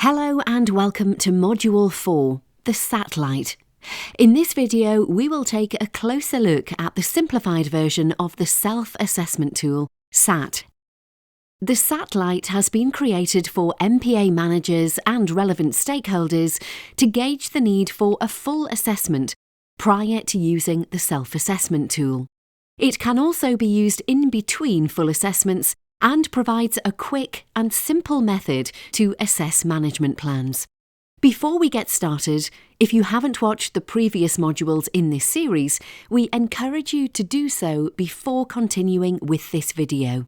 Hello and welcome to Module 4, the SAT-LITE. In this video, we will take a closer look at the simplified version of the self-assessment tool, SAT. The SAT-LITE has been created for MPA managers and relevant stakeholders to gauge the need for a full assessment prior to using the self-assessment tool. It can also be used in between full assessments and provides a quick and simple method to assess management plans. Before we get started, if you haven't watched the previous modules in this series, we encourage you to do so before continuing with this video.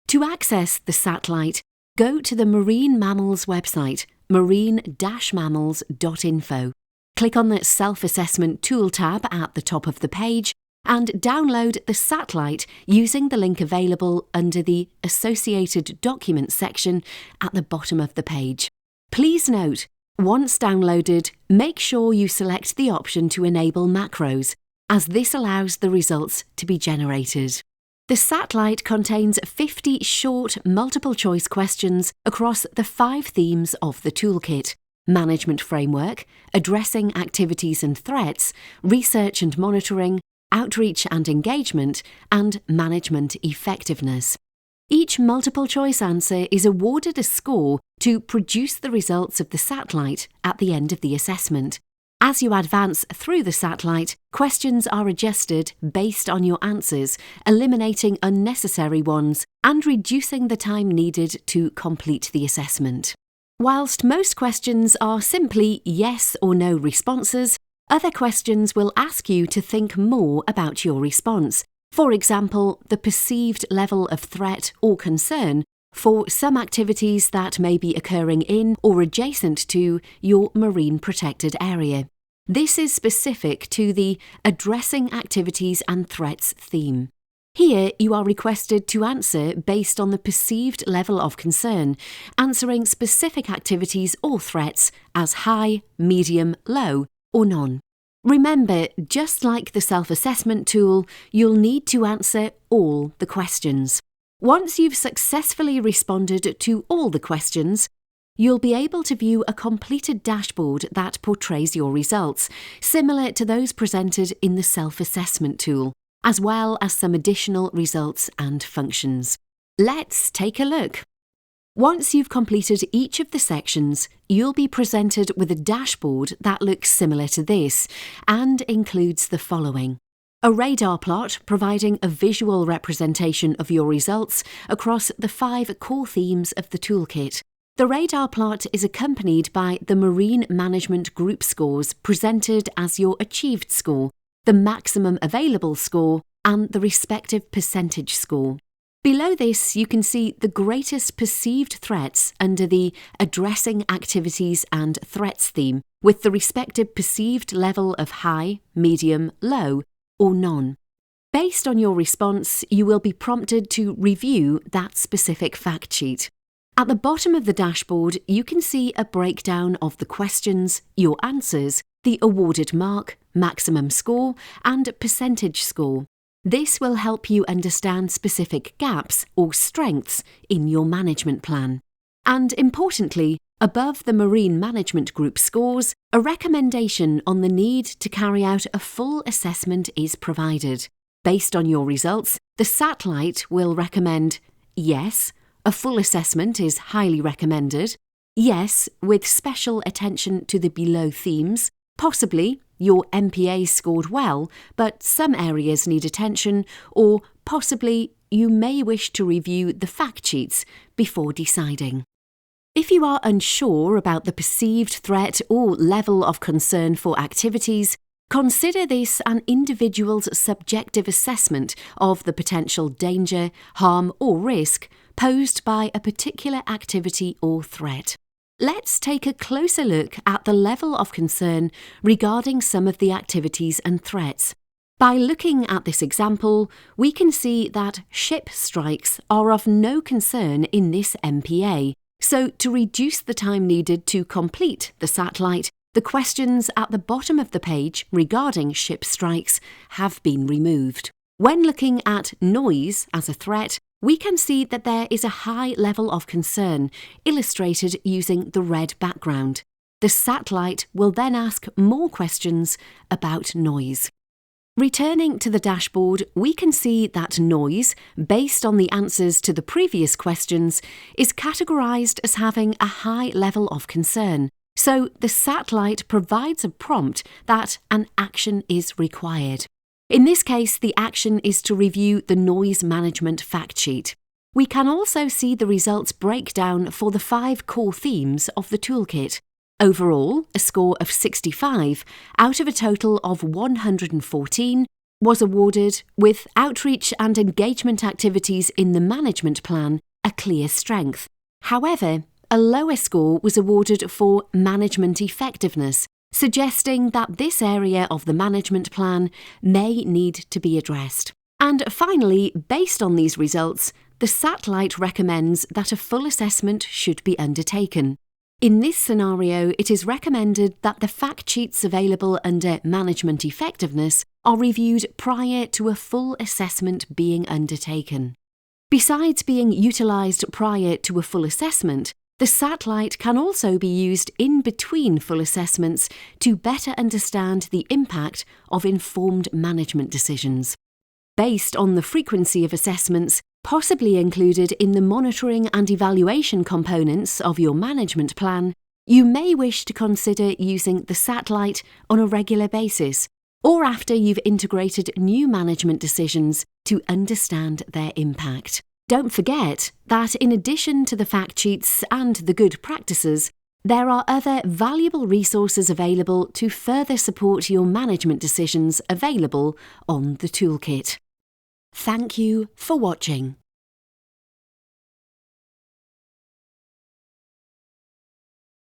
To access the SAT-LITE, go to the Marine Mammals website, marine-mammals.info. Click on the Self-Assessment Tool tab at the top of the page and download the SAT-LITE using the link available under the Associated Documents section at the bottom of the page. Please note, once downloaded, make sure you select the option to enable macros, as this allows the results to be generated. The SAT-LITE contains 50 short multiple-choice questions across the 5 themes of the toolkit: management framework, addressing activities and threats, research and monitoring, outreach and engagement, and management effectiveness. Each multiple-choice answer is awarded a score to produce the results of the SAT-LITE at the end of the assessment. As you advance through the SAT-LITE, questions are adjusted based on your answers, eliminating unnecessary ones and reducing the time needed to complete the assessment. Whilst most questions are simply yes or no responses, other questions will ask you to think more about your response. For example, the perceived level of threat or concern for some activities that may be occurring in or adjacent to your marine protected area. This is specific to the Addressing Activities and Threats theme. Here, you are requested to answer based on the perceived level of concern, answering specific activities or threats as high, medium, low, or none. Remember, just like the self-assessment tool, you'll need to answer all the questions. Once you've successfully responded to all the questions, you'll be able to view a completed dashboard that portrays your results, similar to those presented in the self-assessment tool, as well as some additional results and functions. Let's take a look. Once you've completed each of the sections, you'll be presented with a dashboard that looks similar to this and includes the following: a radar plot providing a visual representation of your results across the 5 core themes of the toolkit. The radar plot is accompanied by the Marine Management Group scores presented as your achieved score, the maximum available score, and the respective percentage score. Below this, you can see the greatest perceived threats under the Addressing Activities and Threats theme, with the respective perceived level of high, medium, low, or none. Based on your response, you will be prompted to review that specific fact sheet. At the bottom of the dashboard, you can see a breakdown of the questions, your answers, the awarded mark, maximum score, and percentage score. This will help you understand specific gaps or strengths in your management plan. And importantly, above the Marine Management Group scores, a recommendation on the need to carry out a full assessment is provided. Based on your results, the SAT-LITE will recommend yes, a full assessment is highly recommended, yes, with special attention to the below themes, possibly your MPA scored well, but some areas need attention, or possibly you may wish to review the fact sheets before deciding. If you are unsure about the perceived threat or level of concern for activities, consider this an individual's subjective assessment of the potential danger, harm, or risk posed by a particular activity or threat. Let's take a closer look at the level of concern regarding some of the activities and threats. By looking at this example, we can see that ship strikes are of no concern in this MPA. So, to reduce the time needed to complete the SAT-LITE, the questions at the bottom of the page regarding ship strikes have been removed. When looking at noise as a threat, we can see that there is a high level of concern, illustrated using the red background. The SAT-LITE will then ask more questions about noise. Returning to the dashboard, we can see that noise, based on the answers to the previous questions, is categorised as having a high level of concern. So the SAT-LITE provides a prompt that an action is required. In this case, the action is to review the noise management fact sheet. We can also see the results breakdown for the 5 core themes of the toolkit. Overall, a score of 65 out of a total of 114 was awarded, with outreach and engagement activities in the management plan a clear strength. However, a lower score was awarded for management effectiveness, suggesting that this area of the management plan may need to be addressed. And finally, based on these results, the SAT-LITE recommends that a full assessment should be undertaken. In this scenario, it is recommended that the fact sheets available under Management Effectiveness are reviewed prior to a full assessment being undertaken. Besides being utilised prior to a full assessment, the SAT-LITE can also be used in between full assessments to better understand the impact of informed management decisions. Based on the frequency of assessments, possibly included in the monitoring and evaluation components of your management plan, you may wish to consider using the SAT-LITE on a regular basis, or after you've integrated new management decisions to understand their impact. Don't forget that in addition to the fact sheets and the good practices, there are other valuable resources available to further support your management decisions available on the toolkit. Thank you for watching.